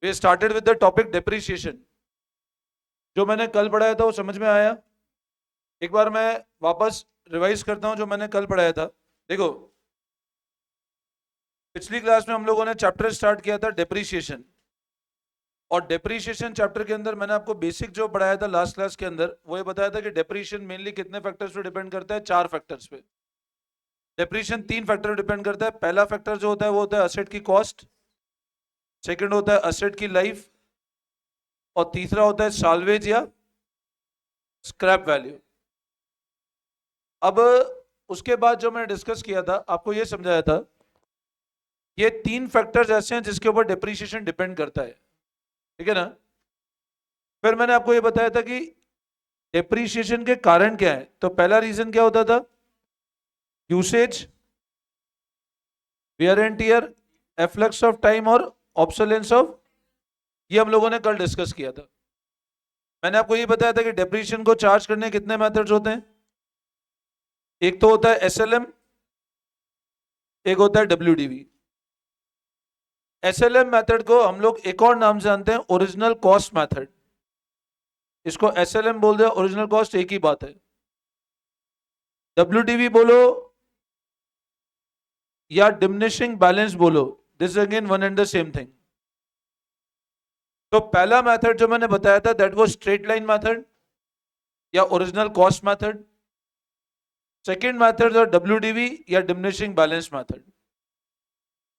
We started with the topic depreciation. जो मैंने कल पढ़ाया था वो समझ में आया? एक बार मैं वापस रिवाइज करता हूं जो मैंने कल पढ़ाया था। देखो, पिछली क्लास में हम लोगों ने चैप्टर स्टार्ट किया था डेप्रिसिएशन, और डेप्रिसिएशन चैप्टर के अंदर मैंने आपको बेसिक जो पढ़ाया था लास्ट क्लास के अंदर, वो ये बताया था कि डेप्रिसिएशन मेनली कितने फैक्टर्स पे डिपेंड करता है? 4 फैक्टर्स पे। डेप्रिसिएशन 3 फैक्टर डिपेंड करता है। पहला फैक्टर जो होता है वो होता है असेट की कॉस्ट, सेकंड होता है असेट की लाइफ, और तीसरा होता है साल्वेज या स्क्रैप वैल्यू। अब उसके बाद जो मैंने डिस्कस किया था, आपको ये समझाया था, ये 3 फैक्टर्स ऐसे हैं जिसके ऊपर डेप्रिसिएशन डिपेंड करता है, ठीक है ना? फिर मैंने आपको ये बताया था कि डेप्रिसिएशन के कारण क्या है। तो पहला रीजन क्या होता था? Usage, wear and tear, efflux of time और ऑब्सोलेंस ऑफ। ये हम लोगों ने कल डिस्कस किया था। मैंने आपको ये बताया था कि डेप्रिसिएशन को चार्ज करने के कितने मेथड्स होते हैं। एक तो होता है एसएलएम, एक होता है डब्ल्यूडीवी। एसएलएम मेथड को हम लोग एक और नाम से जानते हैं, ओरिजिनल कॉस्ट मेथड। इसको एसएलएम बोल दे, ओरिजिनल कॉस्ट एक ही बात है। डब्ल्यूडीवी बोलो या डिमिनिशिंग बैलेंस बोलो, this again one and the same thing. तो पहला मेथड जो मैंने बताया था that was straight line method या original cost method. Second method जो डब्ल्यूडीवी या डिमिनिशिंग बैलेंस मेथड।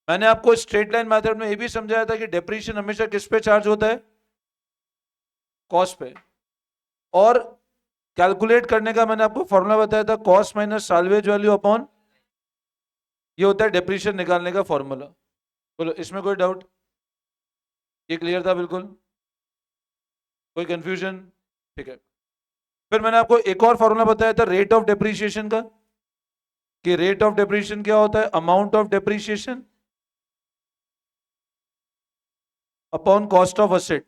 मैंने आपको स्ट्रेट लाइन मेथड में ये भी समझाया था कि डेप्रिसिएशन हमेशा किस पे चार्ज होता है? कॉस्ट पे। और कैलकुलेट करने का मैंने आपको फॉर्मूला बताया था, cost minus salvage value upon, ये होता है डेप्रिसिएशन निकालने का फॉर्मूला। बोलो, इसमें कोई डाउट? ये क्लियर था बिल्कुल? कोई कंफ्यूजन? ठीक है। फिर मैंने आपको एक और फॉर्मूला बताया था रेट ऑफ डेप्रिसिएशन का, कि रेट ऑफ डेप्रिसिएशन क्या होता है? Amount of depreciation upon cost of asset.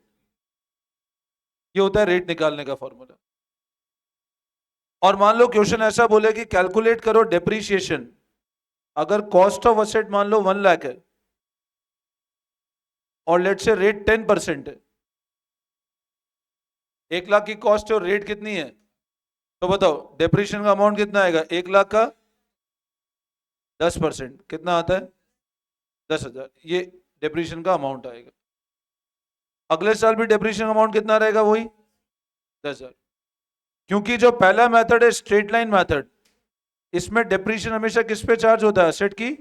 ये होता है रेट निकालने का फॉर्मूला। और मान लो क्वेश्चन ऐसा बोले कि कैलकुलेट करो डेप्रिसिएशन, अगर कॉस्ट ऑफ असेट मान लो 1 लाख है और लेट से रेट 10% है। 1 लाख की कॉस्ट है और रेट कितनी है? तो बताओ डेप्रिसिएशन का अमाउंट कितना आएगा? 1 लाख का 10% कितना आता है? 10,000। ये डेप्रिसिएशन का अमाउंट आएगा। अगले साल भी डेप्रिसिएशन अमाउंट कितना रहेगा? वही 10,000। क्योंकि जो पहला मेथड है स्ट्रेट लाइन मेथड, इसमें डेप्रिसिएशन हमेशा किस पे चार्ज होता है? असेट की।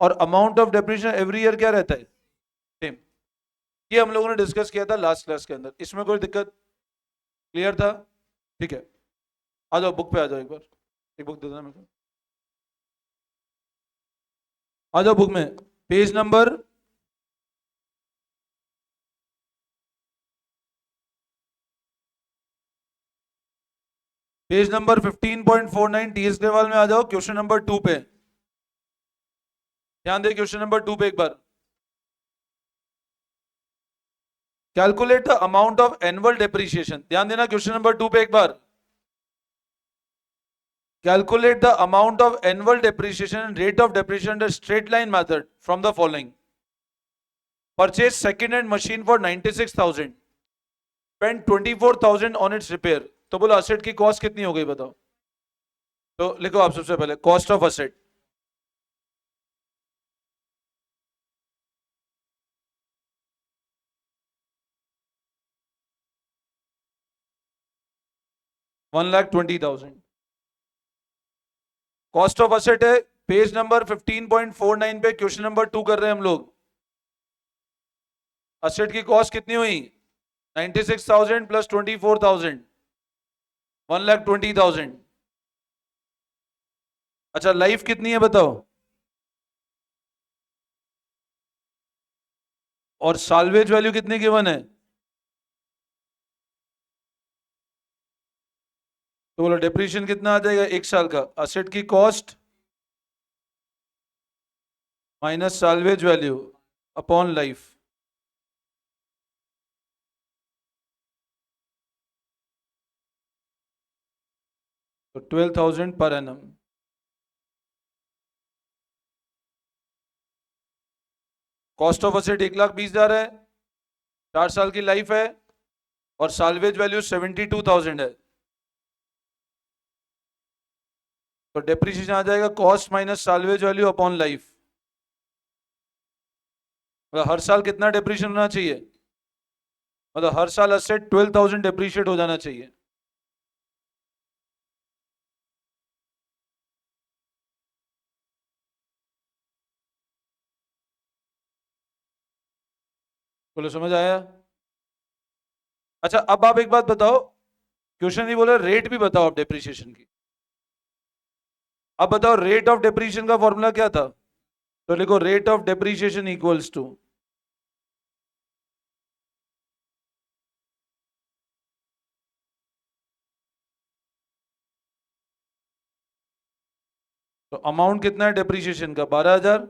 और amount of depreciation every year क्या रहता है? सेम। ये हम लोगों ने डिस्कस किया था लास्ट क्लास के अंदर। इसमें कोई दिक्कत? क्लियर था? ठीक है। आ जाओ बुक पे आ जाओ, एक बार एक बुक दे देना मेरे को। आ जाओ बुक में, page number page number 15.49 TS level में आ जाओ, क्वेश्चन नंबर 2 पे ध्यान दे। क्वेश्चन नंबर 2 पे एक बार calculate the amount of annual depreciation. ध्यान देना क्वेश्चन नंबर 2 पे एक बार। Calculate the amount of annual depreciation and rate of depreciation under straight line method from the following. Purchase second-hand machine for 96,000. Spend 24,000 on its repair. तो बोलो asset की cost कितनी हो गई बताओ? तो लिखो आप सबसे पहले cost of asset. $1,20,000 cost of asset है। पेज नंबर 15.49 पे क्वेश्चन नंबर 2 कर रहे हैं हम लोग। असेट की कॉस्ट कितनी हुई? 96,000 प्लस 24,000, 1,20,000। अच्छा, लाइफ कितनी है बताओ? और साल्वेज वैल्यू कितनी गिवन है? तो बोलो डेप्रिसिएशन कितना आ जाएगा 1 साल का? असेट की cost minus salvage value upon life. तो 12,000 per annum. Cost of asset 1,20,000 है, 4 साल की लाइफ है और साल्वेज वैल्यू 72,000 है। तो डेप्रिसिएशन आ जाएगा cost minus salvage value upon life. मतलब हर साल कितना डेप्रिसिएशन होना चाहिए, मतलब हर साल असेट 12,000 डेप्रिशिएट हो जाना चाहिए। बोलो समझ आया? अच्छा अब आप एक बात बताओ, क्वेश्चन नहीं बोला, रेट भी बताओ आप डेप्रिसिएशन की। अब बताओ रेट ऑफ डेप्रिसिएशन का फॉर्मूला क्या था? तो लिखो rate of depreciation equals to, तो अमाउंट कितना है डेप्रिसिएशन का 12,000,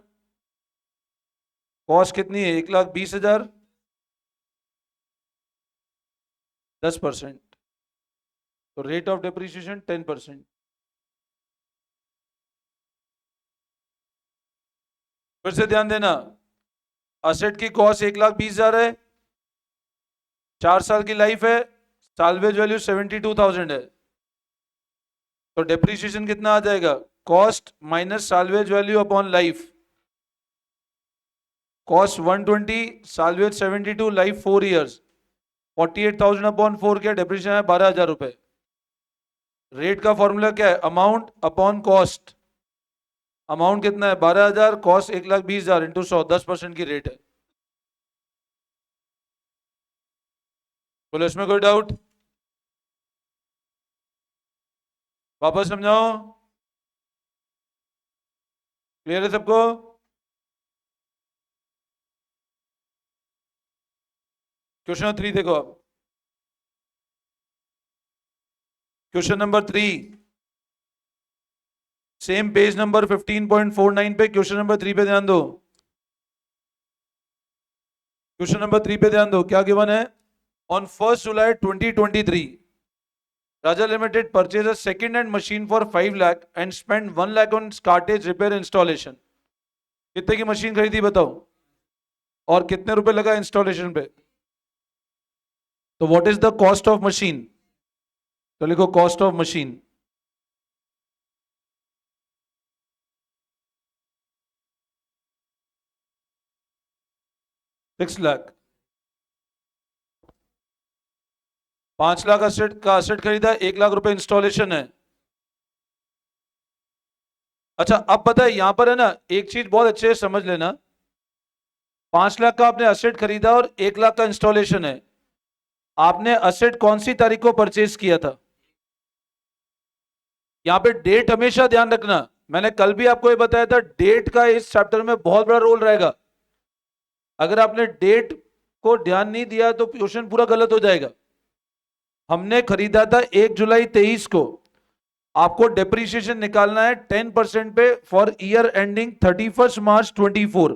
कॉस्ट कितनी है 1,20,000, 10%, तो रेट ऑफ डेप्रिसिएशन 10%। फिर से ध्यान देना, असेट की कॉस्ट 1,20,000 है, 4 साल की लाइफ है, साल्वेज वैल्यू 72,000 है, तो डेप्रिसिएशन कितना आ जाएगा, cost minus salvage value upon life. Cost 120, salvage 72, life 4 years, 48,000 upon 4 क्या, डेप्रिसिएशन है 12,000 रुपए। रेट का फॉर्मूला क्या है, अमाउंट अपॉन कॉस्ट। अमाउंट कितना है 12,000, कॉस्ट 1,20,000 इंटू 100, 10% की रेट है। बोलो इसमें कोई डाउट? वापस समझाओ, क्लियर है सबको? क्वेश्चन 3 देखो आप, question number 3, same page number 15.49 पे, क्वेश्चन नंबर 3 पे ध्यान दो। क्वेश्चन नंबर 3 पे ध्यान दो, क्या गिवन है, on 1 July 2023 Raja Limited purchased a second-hand machine for 5 lakh and spent 1 lakh on cartage repair installation. कितने की मशीन खरीदी बताओ, और कितने रुपए लगा इंस्टॉलेशन पे? तो what is the cost of machine? तो लिखो cost of machine. 6 lakh. 5 lakh asset खरीदा, 1 लाख रुपए इंस्टॉलेशन है। अच्छा अब पता है यहां पर है ना, एक चीज बहुत अच्छे से समझ लेना, 5 लाख का आपने असेट खरीदा और 1 लाख का इंस्टॉलेशन है। आपने असेट कौन सी तारीख को परचेज किया था? यहां पे डेट हमेशा ध्यान रखना, मैंने कल भी आपको ये बताया था, डेट का इस चैप्टर में बहुत बड़ा रोल रहेगा। अगर आपने डेट को ध्यान नहीं दिया तो क्वेश्चन पूरा गलत हो जाएगा। हमने खरीदा था 1 जुलाई 23 को, आपको डेप्रिसिएशन निकालना है 10% पे फॉर ईयर एंडिंग 31 मार्च 24।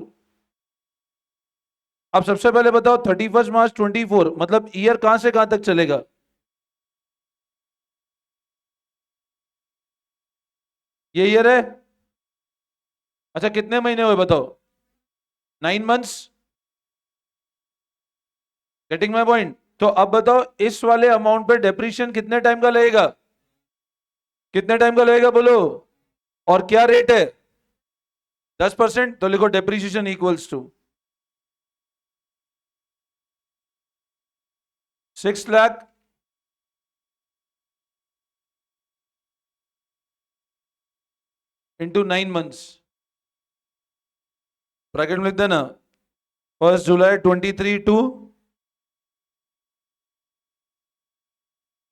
अब सबसे पहले बताओ 31 मार्च 24 मतलब ईयर कहां से कहां तक चलेगा? ये ईयर है। अच्छा कितने महीने हुए बताओ? 9 मंथ्स। Getting my point? तो अब बताओ इस वाले अमाउंट पे डेप्रिसिएशन कितने टाइम का लगेगा? कितने टाइम का लगेगा बोलो? और क्या रेट है? 10%। तो लिखो depreciation equals to 6 lakh into 9 months, bracket में लिख देना 1 जुलाई 23 टू,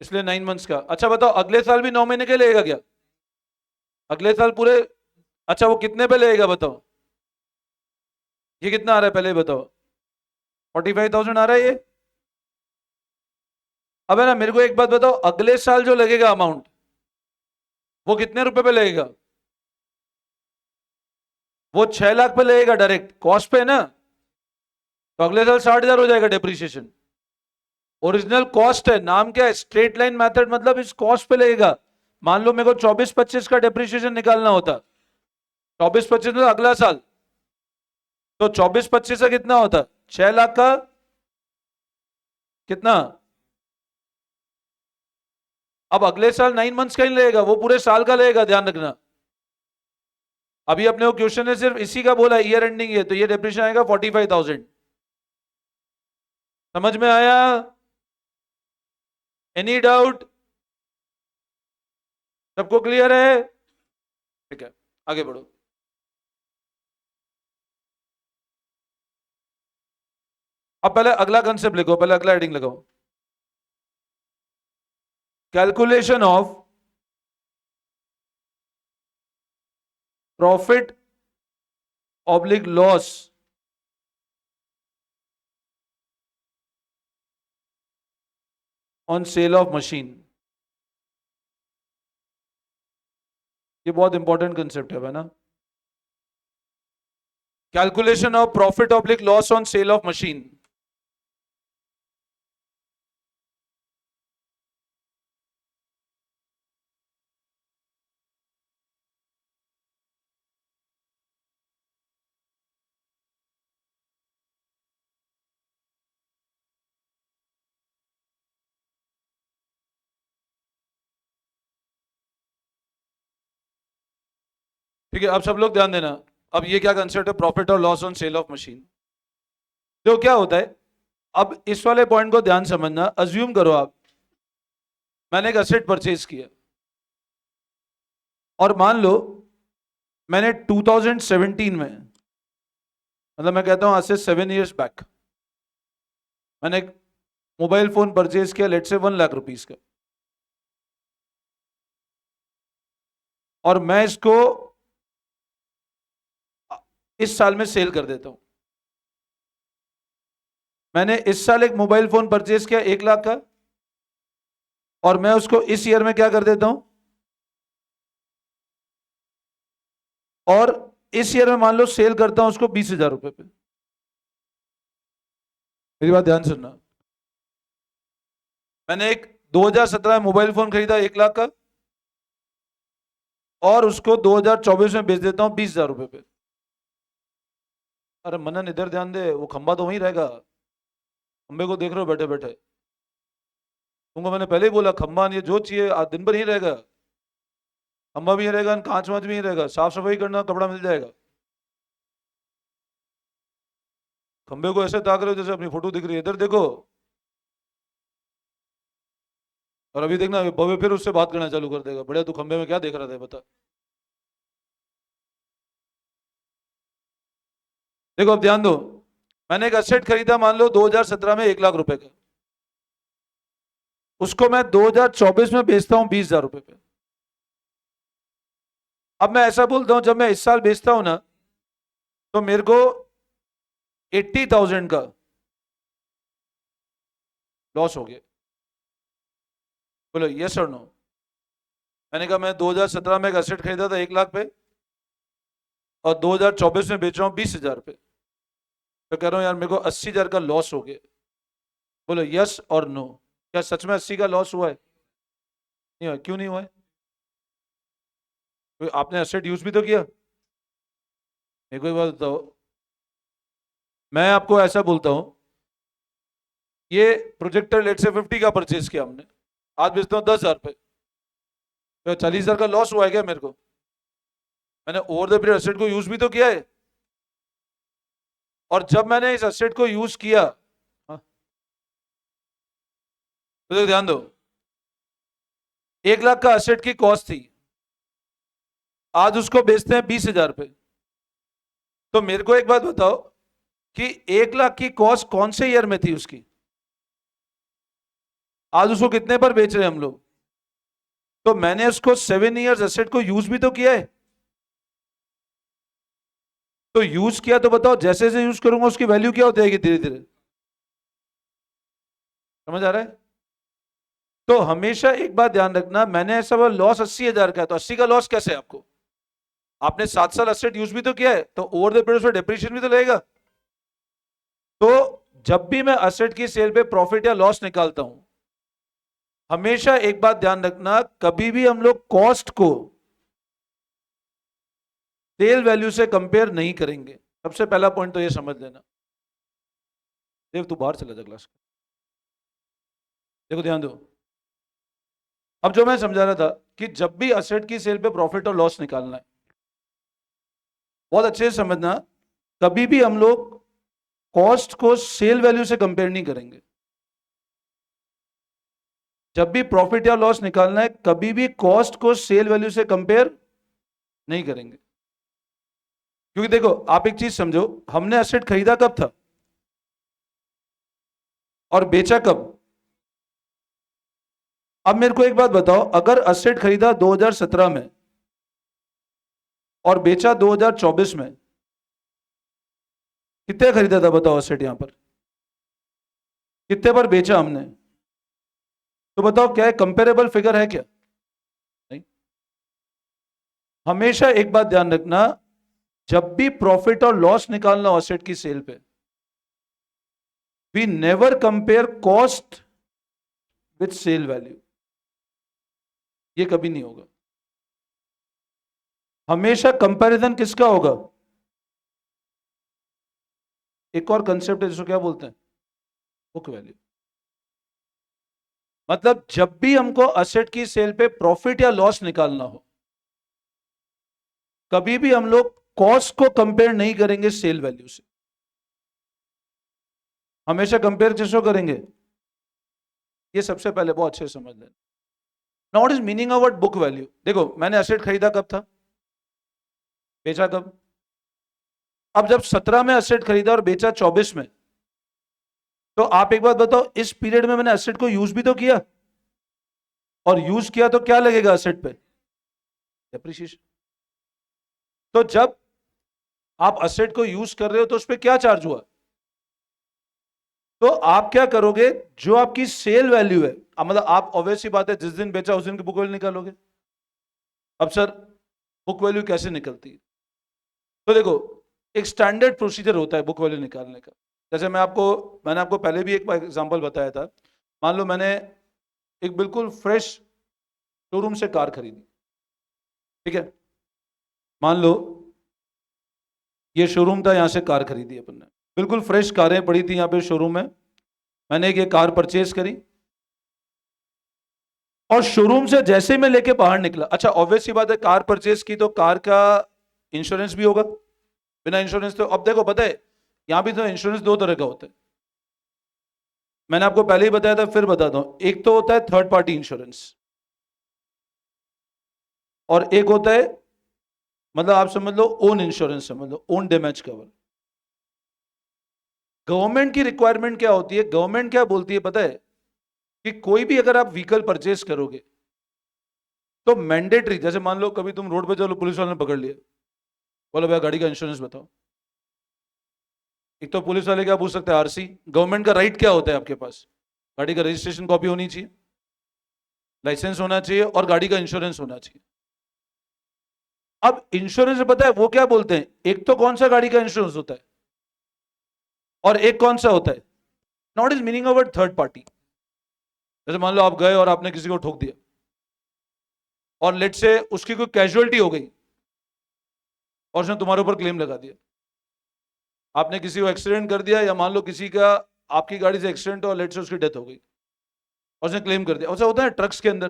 इसलिए 9 मंथ्स का। अच्छा बताओ अगले साल भी 9 महीने के लगेगा क्या? अगले साल पूरे? अच्छा वो कितने पे लगेगा बताओ? ये कितना आ रहा है पहले बताओ? 45,000 आ रहा है ये। अब है ना, मेरे को एक बात बताओ, अगले साल जो लगेगा अमाउंट वो कितने रुपए पे लगेगा? वो 6 लाख पे लगेगा डायरेक्ट, कॉस्ट पे है ना, तो अगले साल 60,000 हो जाएगा डेप्रिसिएशन। ओरिजिनल कॉस्ट है, नाम क्या है, स्ट्रेट लाइन मेथड, मतलब इस कॉस्ट पे लगेगा। मान लो मेरे को 24-25 का डेप्रिसिएशन निकालना होता, 24-25 मतलब अगला साल, तो 24-25 का कितना होता? 6 लाख का कितना? अब अगले साल 9 मंथ्स का ही लेगा, वो पूरे साल का लेगा, ध्यान रखना। अभी अपने को क्वेश्चन ने सिर्फ इसी का बोला, ईयर एंडिंग है, तो ये डेप्रिसिएशन आएगा 45,000। समझ में आया? Any doubt? सबको क्लियर है? ठीक है, आगे बढ़ो। अब पहले अगला कंसेप्ट लिखो, पहले अगला हेडिंग लगाओ। Calculation of profit oblique loss on sale of machine. ये बहुत इंपॉर्टेंट कंसेप्ट है ना। Calculation of profit oblique loss on sale of machine. ठीक है, अब सब लोग ध्यान देना। अब ये क्या कंसेप्ट है, प्रॉफिट और loss on sale of machine. तो क्या होता है, अब इस वाले पॉइंट को ध्यान समझना। अज्यूम करो आप, मैंने एक असेट परचेज किया और मान लो मैंने 2017 में, मतलब मैं कहता हूं आज से 7 इयर्स बैक, मैंने एक मोबाइल फोन परचेज किया, लेट से 1 लाख रुपीस का, और मैं इसको इस साल में सेल कर देता हूं। मैंने इस साल एक मोबाइल फोन परचेज किया 1 लाख का, और मैं उसको इस ईयर में क्या कर देता हूं, और इस ईयर में मान लो सेल करता हूं उसको 20,000 रुपए पे। मेरी बात ध्यान सुनना। मैंने एक 2017 में मोबाइल फोन खरीदा 1 लाख का, और उसको 2024 में बेच देता हूं 20,000 रुपए पे। अरे मनन इधर ध्यान दे, वो खंबा तो वहीं रहेगा, खंबे को देख रहे हो बैठे बैठे। तुमको मैंने पहले ही बोला, खंबा ये जो चाहिए आज दिन भर ही रहेगा, खंबा भी यहीं रहेगा, कांच वांच भी यहीं रहेगा, साफ सफाई करना, कपड़ा मिल जाएगा। खंबे को ऐसे ताक रहे हो जैसे अपनी फोटो दिख रही है, इधर देखो। और अभी देखना भव्य फिर उससे बात करना चालू कर देगा, बढ़िया तू खंबे में क्या देख रहा था बता। देखो अब ध्यान दो, मैंने एक असेट खरीदा मान लो 2017 में 1 लाख रुपए का, उसको मैं 2024 में बेचता हूं 20,000 रुपए पे। अब मैं ऐसा बोलता हूं, जब मैं इस साल बेचता हूं ना, तो मेरे को 80,000 का लॉस हो गया। बोलो यस और नो? मैंने कहा मैं 2017 में एक असेट खरीदा था 1 लाख पे, और 2024 में बेच रहा हूं 20,000 पे, तो कह रहा हूं यार मेरे को 80,000 का लॉस हो गया। बोलो यस और नो? क्या सच में 80 का लॉस हुआ है? नहीं हुआ? क्यों नहीं हुआ है? आपने एसेट यूज भी तो किया। मेरे को एक बात बताओ, मैं आपको ऐसा बोलता हूं, ये प्रोजेक्टर लेट से 50 का परचेज किया हमने, आज बेचता हूं 10,000 पे, तो 40,000 का लॉस हुआ है क्या मेरे को? मैंने ओवर द पीरियड एसेट को यूज भी तो किया है। और जब मैंने इस एसेट को यूज किया, हाँ, तो ध्यान दो, 1 लाख का एसेट की कॉस्ट थी, आज उसको बेचते हैं 20,000 पे। तो मेरे को एक बात बताओ कि 1 लाख की कॉस्ट कौन से ईयर में थी उसकी, आज उसको कितने पर बेच रहे हैं हम लोग? तो मैंने उसको 7 इयर्स एसेट को यूज भी तो किया है। तो यूज किया, तो बताओ जैसे जैसे यूज करूंगा उसकी वैल्यू क्या हो जाएगी धीरे धीरे। समझ आ रहा है? तो हमेशा एक बात ध्यान रखना, मैंने ऐसा बोला लॉस 80,000 का है, तो 80 का लॉस कैसे आपको? आपने 7 साल एसेट यूज भी तो किया है, तो ओवर द पीरियड डेप्रिसिएशन भी तो लगेगा। तो जब भी मैं एसेट की सेल पे प्रॉफिट या लॉस निकालता हूं, हमेशा एक बात ध्यान रखना, कभी भी हम लोग कॉस्ट को सेल वैल्यू से कंपेयर नहीं करेंगे। सबसे पहला पॉइंट तो ये समझ लेना। देव तू बाहर चला जा क्लास का। देखो ध्यान दो, अब जो मैं समझा रहा था कि जब भी असेट की सेल पे प्रॉफिट और लॉस निकालना है, बहुत अच्छे से समझना, कभी भी हम लोग कॉस्ट को सेल वैल्यू से कंपेयर नहीं करेंगे। जब भी प्रॉफिट या लॉस निकालना है, कभी भी कॉस्ट को सेल वैल्यू से कंपेयर नहीं करेंगे। क्योंकि देखो, आप एक चीज समझो, हमने असेट खरीदा कब था और बेचा कब? अब मेरे को एक बात बताओ, अगर असेट खरीदा 2017 में और बेचा 2024 में, कितने खरीदा था बताओ असेट? यहां पर कितने पर बेचा हमने? तो बताओ क्या है, कंपेरेबल फिगर है क्या? नहीं। हमेशा एक बात ध्यान रखना, जब भी प्रॉफिट और लॉस निकालना हो असेट की सेल पे, we never compare cost with sale value. ये कभी नहीं होगा। हमेशा कंपैरिजन किसका होगा? एक और कंसेप्ट है जिसको क्या बोलते हैं, बुक वैल्यू। मतलब जब भी हमको असेट की सेल पे प्रॉफिट या लॉस निकालना हो, कभी भी हम लोग कॉस्ट को कंपेयर नहीं करेंगे सेल वैल्यू से, हमेशा कंपेयर किसको करेंगे? ये सबसे पहले बहुत अच्छे से समझ लेना। Now what is meaning of book value? देखो, मैंने असेट खरीदा कब था, बेचा कब? अब जब 17 में असेट खरीदा और बेचा 24 में, तो आप एक बात बताओ, इस पीरियड में मैंने असेट को यूज भी तो किया, और यूज किया तो क्या लगेगा असेट पे? डेप्रिसिएशन। तो जब आप असेट को यूज कर रहे हो तो उस पर क्या चार्ज हुआ? तो आप क्या करोगे, जो आपकी सेल वैल्यू है, मतलब आप ऑब्वियस सी बात है जिस दिन बेचा उस दिन की बुक वैल्यू निकालोगे। अब सर बुक वैल्यू कैसे निकलती है? तो देखो, एक स्टैंडर्ड प्रोसीजर होता है बुक वैल्यू निकालने का। जैसे मैंने आपको पहले भी एक एग्जांपल बताया था। मान लो मैंने एक बिल्कुल फ्रेश शोरूम से कार खरीदी, ठीक है? मान लो ये शोरूम था, यहां से कार खरीदी अपन ने, बिल्कुल फ्रेश कारें पड़ी थी यहाँ पे शोरूम में। मैंने एक ये कार परचेज करी और शोरूम से जैसे मैं लेके बाहर निकला, अच्छा ऑब्वियस सी बात है, कार परचेज की तो कार का इंश्योरेंस भी होगा। बिना इंश्योरेंस तो, अब देखो पता है, यहां भी तो इंश्योरेंस दो तरह का होता है। मैंने आपको पहले ही बताया था, फिर बताता हूं। एक तो होता है थर्ड पार्टी इंश्योरेंस, और एक होता है, मतलब आप समझ लो ओन इंश्योरेंस, समझ लो ओन डैमेज कवर। गवर्नमेंट की रिक्वायरमेंट क्या होती है, गवर्नमेंट क्या बोलती है पता है, कि कोई भी अगर आप व्हीकल परचेज करोगे तो मैंडेटरी, जैसे मान लो कभी तुम रोड पे चलो, पुलिस वाले ने पकड़ लिया, बोलो भैया गाड़ी का इंश्योरेंस बताओ। एक तो पुलिस वाले क्या पूछ सकते हैं, आरसी। गवर्नमेंट का राइट क्या होता है आपके पास? गाड़ी का रजिस्ट्रेशन कॉपी होनी चाहिए, लाइसेंस होना चाहिए, और गाड़ी का इंश्योरेंस होना चाहिए। अब इंश्योरेंस पता है वो क्या बोलते हैं, एक तो कौन सा गाड़ी का इंश्योरेंस होता है और एक कौन सा होता है, not is meaning of third party. जैसे मान लो आप गए और आपने किसी को ठोक दिया, और लेट से उसकी कोई कैजुअलिटी हो गई और उसने तुम्हारे ऊपर क्लेम लगा दिया। आपने किसी को एक्सीडेंट कर दिया, या मान लो किसी का आपकी गाड़ी से एक्सीडेंट हो और लेट से उसकी डेथ हो गई और उसने क्लेम कर दिया। ऐसा होता है ट्रक्स के अंदर।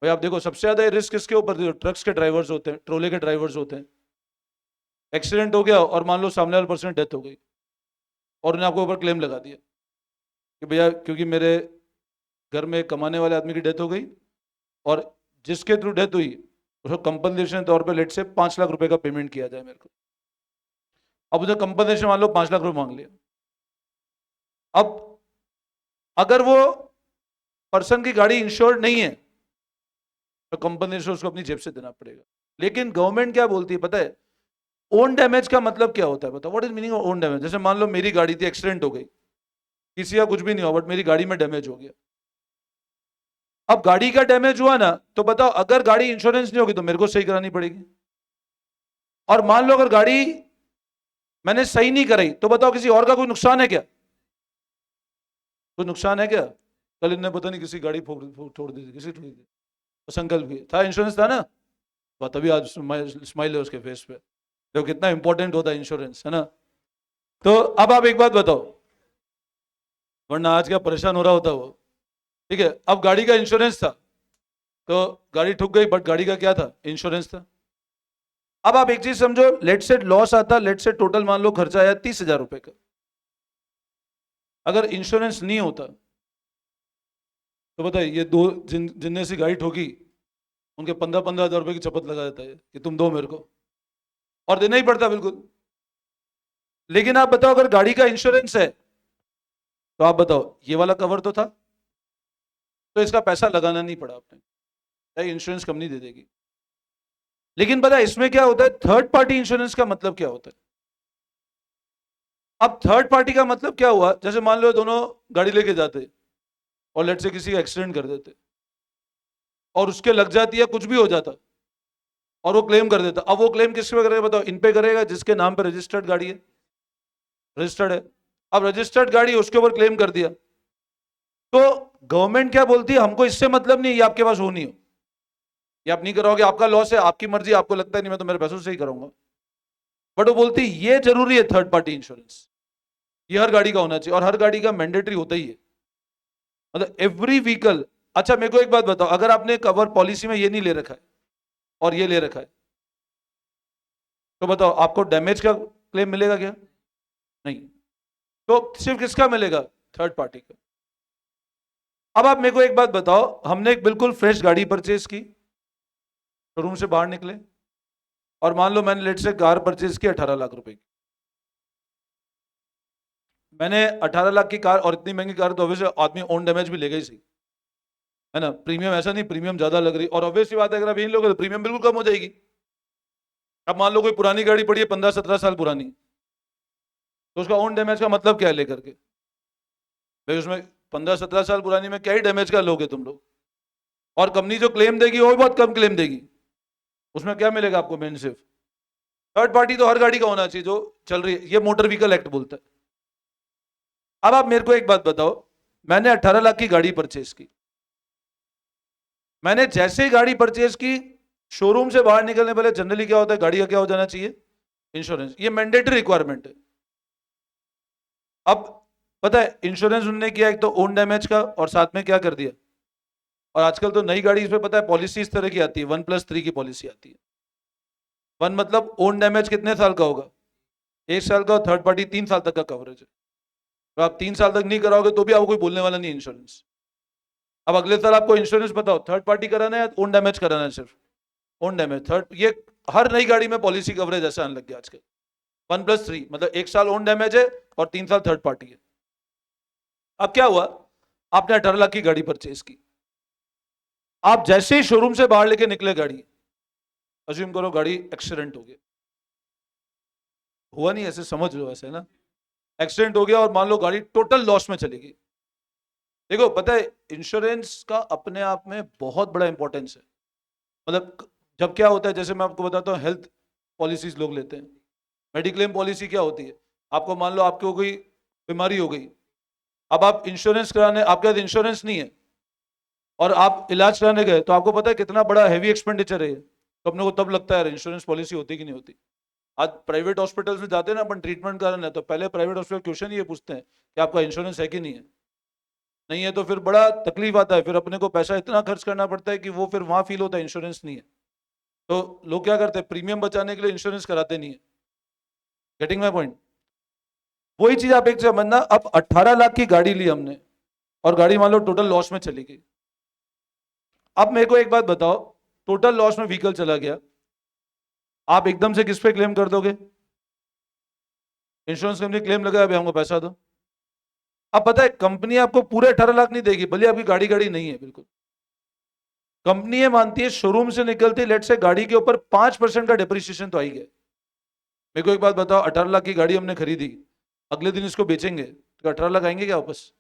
भाई आप देखो, सबसे ज्यादा रिस्क किसके ऊपर? ट्रक्स के ड्राइवर्स होते हैं, ट्रोले के ड्राइवर्स होते हैं। एक्सीडेंट हो गया और मान लो सामने वाले पर्सन डेथ हो गई और उन्हें आपको ऊपर क्लेम लगा दिया कि भैया क्योंकि मेरे घर में कमाने वाले आदमी की डेथ हो गई, और जिसके थ्रू डेथ हुई उसको कंपनसेशन तौर पे लेट से 5 लाख रुपए का पेमेंट किया जाए मेरे को। अब उसे कंपनसेशन मान लो 5 लाख रुपए मांग लिया। अब अगर वो पर्सन की गाड़ी इंश्योर्ड नहीं है तो कंपनसेशन उसको अपनी जेब से देना पड़ेगा। लेकिन गवर्नमेंट क्या बोलती है पता है, ओन डैमेज का मतलब क्या होता है बताओ? What is meaning of own damage? जैसे मान लो मेरी गाड़ी थी, एक्सीडेंट हो गई, किसी का कुछ भी नहीं हुआ, बट मेरी गाड़ी में डैमेज हो गया। अब गाड़ी का डैमेज हुआ ना, तो बताओ अगर गाड़ी इंश्योरेंस नहीं होगी तो मेरे को सही करानी पड़ेगी। और मान लो अगर गाड़ी मैंने सही नहीं कराई, तो बताओ किसी और का कोई नुकसान है क्या? कोई नुकसान है क्या? कल इन्हें पता नहीं किसी गाड़ी छोड़ दी थी, किसी ठोक दी, संकल्प की था, इंश्योरेंस था ना, तभी आज स्माइल है उसके फेस पे। जो कितना इंपॉर्टेंट होता है इंश्योरेंस, है ना। तो अब आप एक बात बताओ, वरना आज क्या परेशान हो रहा होता वो। ठीक है, अब गाड़ी का इंश्योरेंस था, तो गाड़ी ठुक गई, बट गाड़ी का क्या था, इंश्योरेंस था। अब आप एक चीज समझो, लेट से लॉस आता, लेट से टोटल मान लो खर्चा आया 30,000 रुपए का, अगर इंश्योरेंस नहीं होता तो बताइए, ये दो जिनने सी गाड़ी ठोकी, उनके 15-15 हजार रुपए की चपत लगा देता है कि तुम दो मेरे को, और देना ही पड़ता बिल्कुल। लेकिन आप बताओ, अगर गाड़ी का इंश्योरेंस है, तो आप बताओ ये वाला कवर तो था, तो इसका पैसा लगाना नहीं पड़ा आपने, इंश्योरेंस कंपनी दे देगी। लेकिन पता है इसमें क्या होता है, थर्ड पार्टी इंश्योरेंस का मतलब क्या होता है। अब थर्ड पार्टी का मतलब क्या हुआ, जैसे मान लो दोनों गाड़ी लेके जाते और लेट से किसी का एक्सीडेंट कर देते, और उसके लग जाती है, कुछ भी हो जाता, और वो क्लेम कर देता। अब वो क्लेम किस पे करेगा बताओ, इन पे करेगा जिसके नाम पे रजिस्टर्ड गाड़ी है, रजिस्टर्ड है। अब रजिस्टर्ड गाड़ी उसके ऊपर क्लेम कर दिया, तो गवर्नमेंट क्या बोलती है, हमको इससे मतलब नहीं, ये आपके पास हो नहीं हो, ये आप नहीं कराओगे, आपका लॉस है, आपकी मर्जी, आपको लगता है नहीं मैं तो मेरे पैसों से ही करूंगा। बट वो बोलती है ये जरूरी है थर्ड पार्टी इंश्योरेंस, ये हर गाड़ी का होना चाहिए, और हर गाड़ी का मैंडेटरी होता ही है, मतलब एवरी व्हीकल। अच्छा मेरे को एक बात बताओ, अगर आपने कवर पॉलिसी में ये नहीं ले रखा है और ये ले रखा है, तो बताओ आपको डैमेज का क्लेम मिलेगा क्या, नहीं। तो सिर्फ किसका मिलेगा, थर्ड पार्टी का। अब आप मेरे को एक बात बताओ, हमने एक बिल्कुल फ्रेश गाड़ी परचेज की, शोरूम से बाहर निकले, और मान लो मैंने लेट से कार परचेज की 18 लाख रुपए की। मैंने 18 लाख की कार, और इतनी महंगी कार तो ऑब्वियसली आदमी ओन डैमेज भी लेगा ही सही, है ना। प्रीमियम ऐसा नहीं, प्रीमियम ज्यादा लग रही, और ऑब्वियसली बात है अगर आप इन लोगे तो प्रीमियम बिल्कुल कम हो जाएगी। अब मान लो कोई पुरानी गाड़ी पड़ी है, 15-17 साल पुरानी, तो उसका ओन डैमेज का मतलब क्या है लेकर के, भाई उसमें 15-17 साल पुरानी में क्या ही डैमेज का लोगे तुम लोग। और कंपनी जो क्लेम देगी वो भी बहुत कम क्लेम देगी, उसमें क्या मिलेगा आपको, मेन सिर्फ थर्ड पार्टी तो हर गाड़ी का होना चाहिए जो चल रही है, ये मोटर व्हीकल एक्ट बोलता है। अब आप मेरे को एक बात बताओ, मैंने 18 लाख की गाड़ी परचेज की, मैंने जैसे ही गाड़ी परचेज की, शोरूम से बाहर निकलने पहले जनरली क्या होता है, गाड़ी का क्या हो जाना चाहिए, इंश्योरेंस, ये मैंडेटरी रिक्वायरमेंट है। अब पता है इंश्योरेंस उन्होंने किया एक तो ओन डैमेज का, और साथ में क्या कर दिया, और आजकल तो नई गाड़ी इसमें पता है पॉलिसी इस तरह की आती है, 1+3 की पॉलिसी आती है। वन मतलब ओन डैमेज कितने साल का होगा, 1 साल का, और थर्ड पार्टी 3 साल तक का कवरेज है। तो आप 3 साल तक नहीं कराओगे तो भी आपको कोई बोलने वाला नहीं इंश्योरेंस। अब अगले साल आपको इंश्योरेंस बताओ, थर्ड पार्टी कराना है या ओन डैमेज कराना है, सिर्फ ओन डैमेज। थर्ड, ये हर नई गाड़ी में पॉलिसी कवरेज ऐसा आने लग गया आजकल, 1+3 मतलब 1 साल ओन डैमेज है और 3 साल थर्ड पार्टी है। अब क्या हुआ, आपने 18 लाख की गाड़ी परचेज की, आप जैसे ही शोरूम से बाहर लेके निकले गाड़ी, अज्यूम करो गाड़ी एक्सीडेंट हो गया, हुआ नहीं ऐसे समझ लो, ऐसे ना, एक्सीडेंट हो गया और मान लो गाड़ी टोटल लॉस में चली गई। देखो पता है इंश्योरेंस का अपने आप में बहुत बड़ा इंपॉर्टेंस है, मतलब जब क्या होता है, जैसे मैं आपको बताता हूँ, हेल्थ पॉलिसीज लोग लेते हैं, मेडिक्लेम पॉलिसी क्या होती है, आपको मान लो आपको कोई बीमारी हो गई, अब आप इंश्योरेंस कराने, आपके पास इंश्योरेंस नहीं है और आप इलाज कराने गए, तो आपको पता है कितना बड़ा हैवी एक्सपेंडिचर है, तो अपने को तब लगता है इंश्योरेंस पॉलिसी होती कि नहीं होती। आज प्राइवेट हॉस्पिटल्स में जाते हैं ना अपन ट्रीटमेंट कराने, तो पहले प्राइवेट हॉस्पिटल क्वेश्चन ये पूछते हैं कि आपका इंश्योरेंस है कि नहीं है, नहीं है तो फिर बड़ा तकलीफ आता है, फिर अपने को पैसा इतना खर्च करना पड़ता है कि वो फिर वहां फील होता है इंश्योरेंस नहीं है। तो लोग क्या करते हैं, प्रीमियम बचाने के लिए इंश्योरेंस कराते नहीं है। Getting my point. वही चीज आप एक समझना, अब 18 लाख की गाड़ी ली हमने, और गाड़ी मान लो टोटल लॉस में चली गई। अब मेरे को एक बात बताओ, टोटल लॉस में व्हीकल चला गया, आप एकदम से किस पे क्लेम कर दोगे, इंश्योरेंस कंपनी क्लेम लगाया भाई हमको पैसा दो। अब पता है कंपनी आपको पूरे 18 लाख नहीं देगी, भले आपकी गाड़ी गाड़ी नहीं है बिल्कुल। कंपनी ये मानती है शोरूम से निकलती लेट से गाड़ी के ऊपर 5% का डिप्रिसिएशन तो आई गया। मेरे को एक बात बताओ, 18 लाख की गाड़ी हमने खरीदी, अगले दिन इसको बेचेंगे तो 18 लाख आएंगे क्या वापस,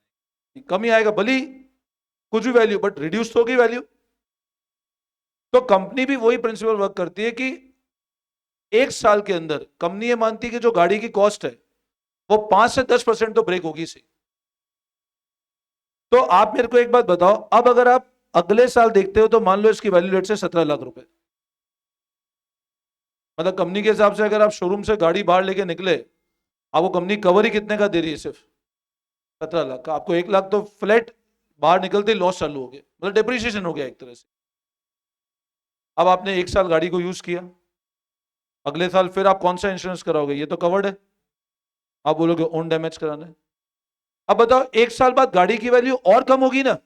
कम ही आएगा, भली कुछ भी वैल्यू, बट रिड्यूस तो होगी वैल्यू। तो कंपनी भी वही प्रिंसिपल वर्क करती है कि 1 साल के अंदर कंपनी ये मानती है कि जो गाड़ी की कॉस्ट है वो 5 से 10% तो ब्रेक होगी सी। तो आप मेरे को एक बात बताओ, अब अगर आप अगले साल देखते हो तो मान लो इसकी वैल्यू लेट से 17 लाख रुपए, मतलब कंपनी के हिसाब से अगर आप शोरूम से गाड़ी बाहर लेके निकले, आपको कंपनी कवर ही कितने का दे रही है? सिर्फ 17 लाख का। आपको 1 लाख तो फ्लैट बाहर निकलते ही लॉस चालू हो गया, मतलब डिप्रिसिएशन हो गया एक तरह से। अब आपने 1 साल गाड़ी को यूज किया, अगले साल फिर आप कौन सा इंश्योरेंस कराओगे? ये तो कवर्ड है, आप बोलोगे ओन डैमेज कराना है। अब बताओ 1 साल बाद गाड़ी की वैल्यू और कम होगी ना।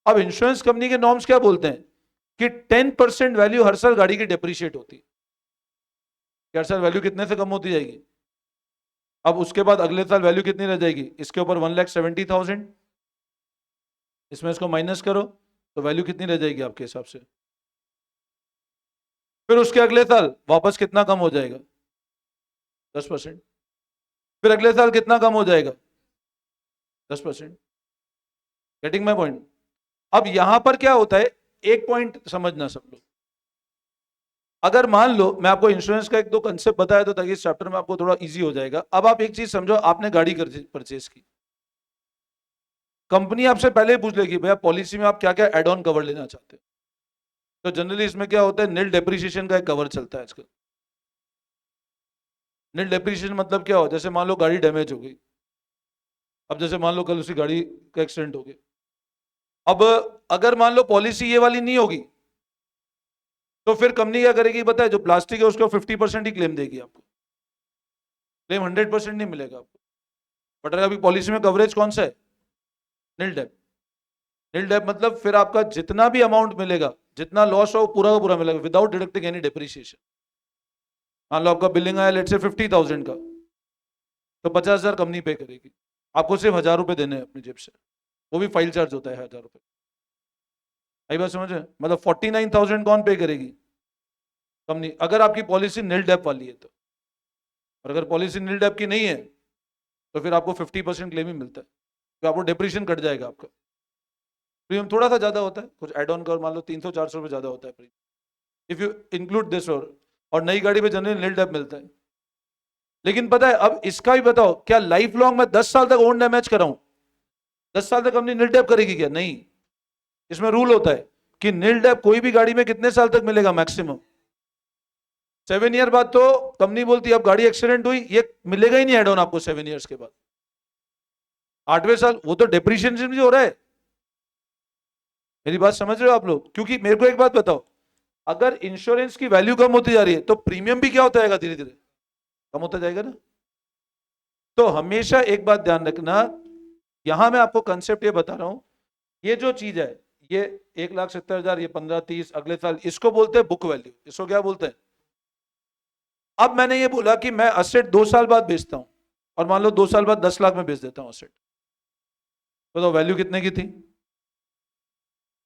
अब इंश्योरेंस कंपनी के नॉर्म्स क्या बोलते हैं कि 10% वैल्यू हर साल गाड़ी की डिप्रिशिएट होती है, हर साल वैल्यू कितने से कम होती जाएगी। अब उसके बाद अगले साल वैल्यू कितनी रह जाएगी? इसके ऊपर 1,70,000, इसमें इसको माइनस करो तो वैल्यू कितनी रह जाएगी आपके हिसाब से? फिर उसके अगले साल वापस कितना कम हो जाएगा? 10%। फिर अगले साल कितना कम हो जाएगा? 10%। Getting my point? अब यहां पर क्या होता है, एक पॉइंट समझना सब लोग। अगर मान लो मैं आपको इंश्योरेंस का एक दो कंसेप्ट बताया तो ताकि इस चैप्टर में आपको थोड़ा इजी हो जाएगा। अब आप एक चीज समझो, आपने गाड़ी परचेज की, कंपनी आपसे पहले ही पूछ लेगी भैया पॉलिसी में आप क्या क्या एड ऑन कवर लेना चाहते हो। तो जनरली इसमें क्या होता है, निल डेप्रिसिएशन का एक कवर चलता है आजकल। निल डेप्रिसिएशन मतलब क्या हो, जैसे मान लो गाड़ी डैमेज हो गई, अब जैसे मान लो कल उसी गाड़ी का एक्सीडेंट हो गया, अब अगर मान लो पॉलिसी ये वाली नहीं होगी तो फिर कंपनी क्या करेगी पता है, जो प्लास्टिक है उसको 50% ही क्लेम देगी आपको, क्लेम 100% नहीं मिलेगा आपको। बट अगर अभी पॉलिसी में कवरेज कौन सा है? निल डेप। निल डेप मतलब फिर आपका जितना भी अमाउंट मिलेगा, जितना लॉस हो पूरा का पूरा मिलेगा विदाउट डिडक्टिंग एनी डिप्रिसिएशन। मान लो आपका बिलिंग आया लेट से 50,000 का, तो 50,000 कंपनी पे करेगी, आपको सिर्फ 1,000 रुपए देने हैं अपनी जेब से, वो भी फाइल चार्ज होता है 1,000 रुपए। आई बात समझ में? मतलब 49,000 कौन पे करेगी? कंपनी, अगर आपकी पॉलिसी निल डेप वाली है तो। और अगर पॉलिसी निल डेप की नहीं है तो फिर आपको 50% क्लेम ही मिलता है, तो आपको डिप्रिशिएशन कट जाएगा आपका। प्रीमियम थोड़ा सा ज्यादा होता है, कुछ एड ऑन कर मान लो 300-400 रुपए ज्यादा होता है premium, if you include this. और नई गाड़ी पे जनरली निल डेप मिलता है। लेकिन पता है अब इसका भी बताओ, क्या लाइफ लॉन्ग में 10 साल तक ओन डैमेज कराऊं? 10 साल तक कंपनी निल डेप करेगी क्या? नहीं। इसमें रूल होता है कि निल डेप कोई भी गाड़ी में कितने साल तक मिलेगा? मैक्सिमम 7 ईयर बाद तो कंपनी बोलती है अब गाड़ी एक्सीडेंट हुई, ये मिलेगा ही नहीं एड ऑन आपको 7 ईयर्स के बाद। 8वें साल वो तो डिप्रिशिएशन भी हो रहा है। मेरी बात समझ रहे हो आप लोग? क्योंकि मेरे को एक बात बताओ, अगर इंश्योरेंस की वैल्यू कम होती जा रही है तो प्रीमियम भी क्या होता जाएगा? धीरे धीरे कम होता जाएगा ना। तो हमेशा एक बात ध्यान रखना, यहां मैं आपको कंसेप्ट ये बता रहा हूं, ये जो चीज है, ये 1,70,000, ये 15-30, अगले साल, इसको बोलते हैं बुक वैल्यू। इसको क्या बोलते हैं? अब मैंने ये बोला कि मैं असेट 2 साल बाद बेचता हूं, और मान लो 2 साल बाद 10 लाख में बेच देता हूं असेट, तो वैल्यू कितने की थी?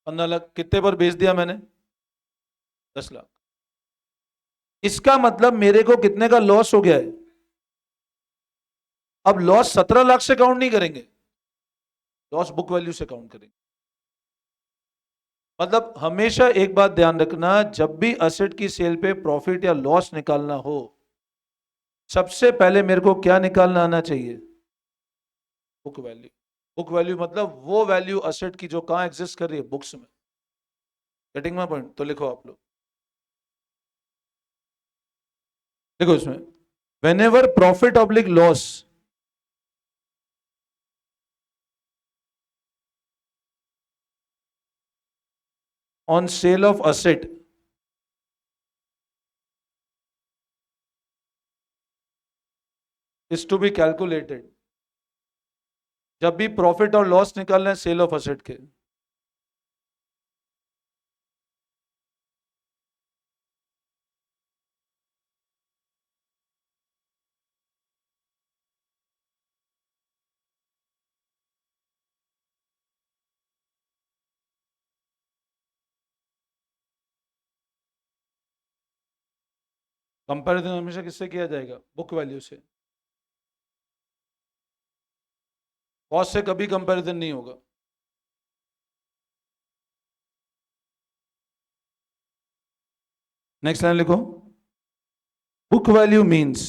15 लाख। कितने पर बेच दिया मैंने? 10 लाख। इसका मतलब मेरे को कितने का लॉस हो गया है? अब लॉस 17 लाख से काउंट नहीं करेंगे, लॉस बुक वैल्यू से काउंट करेंगे। मतलब हमेशा एक बात ध्यान रखना, जब भी असेट की सेल पे प्रॉफिट या लॉस निकालना हो, सबसे पहले मेरे को क्या निकालना आना चाहिए? Book value. बुक वैल्यू मतलब वो वैल्यू असेट की जो कहां एग्जिस्ट कर रही है? बुक्स में। Getting my point? तो लिखो आप लोग, देखो इसमें, when ever profit oblique loss on sale of asset is to be calculated, जब भी प्रॉफिट और लॉस निकालना है सेल ऑफ असेट के, कंपैरिजन हमेशा किससे किया जाएगा? बुक वैल्यू से। कॉस्ट से कभी कंपैरिजन नहीं होगा। नेक्स्ट लाइन लिखो, book value means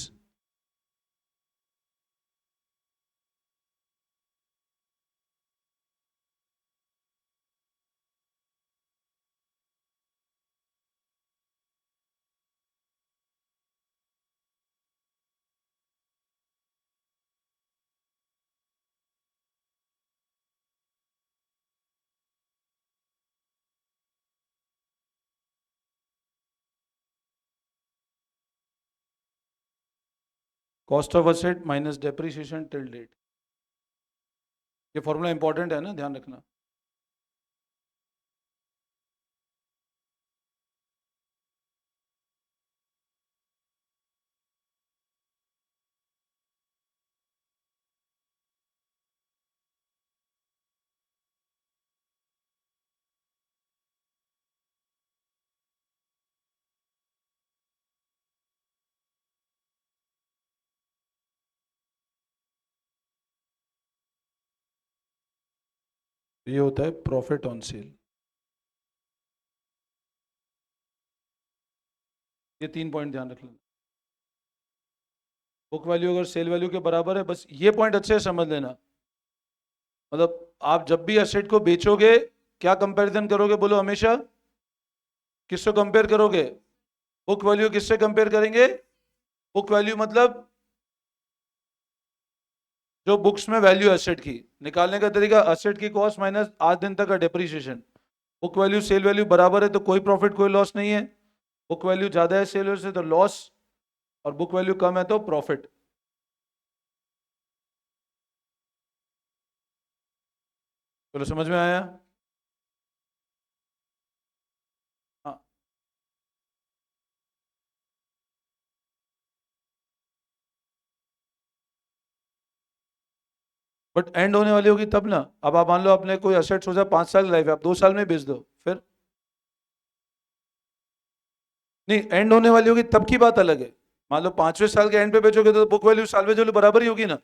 cost of asset minus depreciation till date. ये फॉर्मूला इंपॉर्टेंट है ना, ध्यान रखना। ये होता है प्रॉफिट ऑन सेल। ये 3 पॉइंट ध्यान रख लेना। बुक वैल्यू अगर सेल वैल्यू के बराबर है, बस ये पॉइंट अच्छे से समझ लेना। मतलब आप जब भी एसेट को बेचोगे क्या कंपैरिजन करोगे, बोलो हमेशा किससे कंपेयर करोगे? बुक वैल्यू किससे कंपेयर करेंगे? बुक वैल्यू मतलब जो बुक्स में वैल्यू एसेट की निकालने का तरीका, एसेट की कॉस्ट माइनस 8 दिन तक का depreciation. Book value sale value बराबर है तो कोई प्रॉफिट कोई लॉस नहीं है। बुक वैल्यू ज्यादा है सेल वैल्यू से तो लॉस, और बुक वैल्यू कम है तो प्रॉफिट। चलो समझ में आया? हाँ, बट एंड होने वाली होगी तब ना। अब आप मान लो आपने कोई एसेट सोचा 5 साल लाइफ है, आप 2 साल में बेच दो, फिर नहीं, एंड होने वाली होगी तब की बात अलग है। मान लो 5वें साल के एंड पे बेचोगे तो बुक वैल्यू सालवेज वैल्यू बराबर ही होगी ना।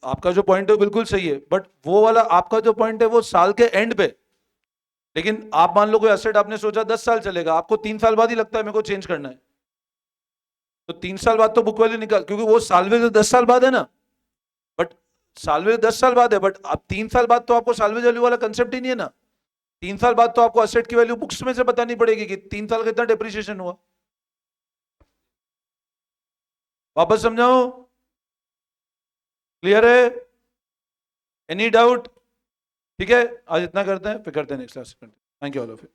आपका जो पॉइंट है बिल्कुल सही है, बट वो वाला आपका जो पॉइंट है वो साल के एंड पे। लेकिन आप मान लो कोई एसेट आपने सोचा 10 साल चलेगा, आपको 3 साल बाद ही लगता है मेरे को चेंज करना है, तो 3 साल बाद तो बुक वैल्यू निकाल, क्योंकि वो सालवेज तो 10 साल बाद है ना। बट सालवेज 10 साल बाद है, बट अब 3 साल बाद तो आपको सालवेज वैल्यू वाला कंसेप्ट ही नहीं है ना। 3 साल बाद तो आपको एसेट की वैल्यू बुक्स में से बतानी पड़ेगी कि 3 साल का कितना डेप्रिसिएशन हुआ। वापस समझाओ? क्लियर है? Any doubt? ठीक है, आज इतना करते हैं, फिर करते हैं next class. Thank you all of you.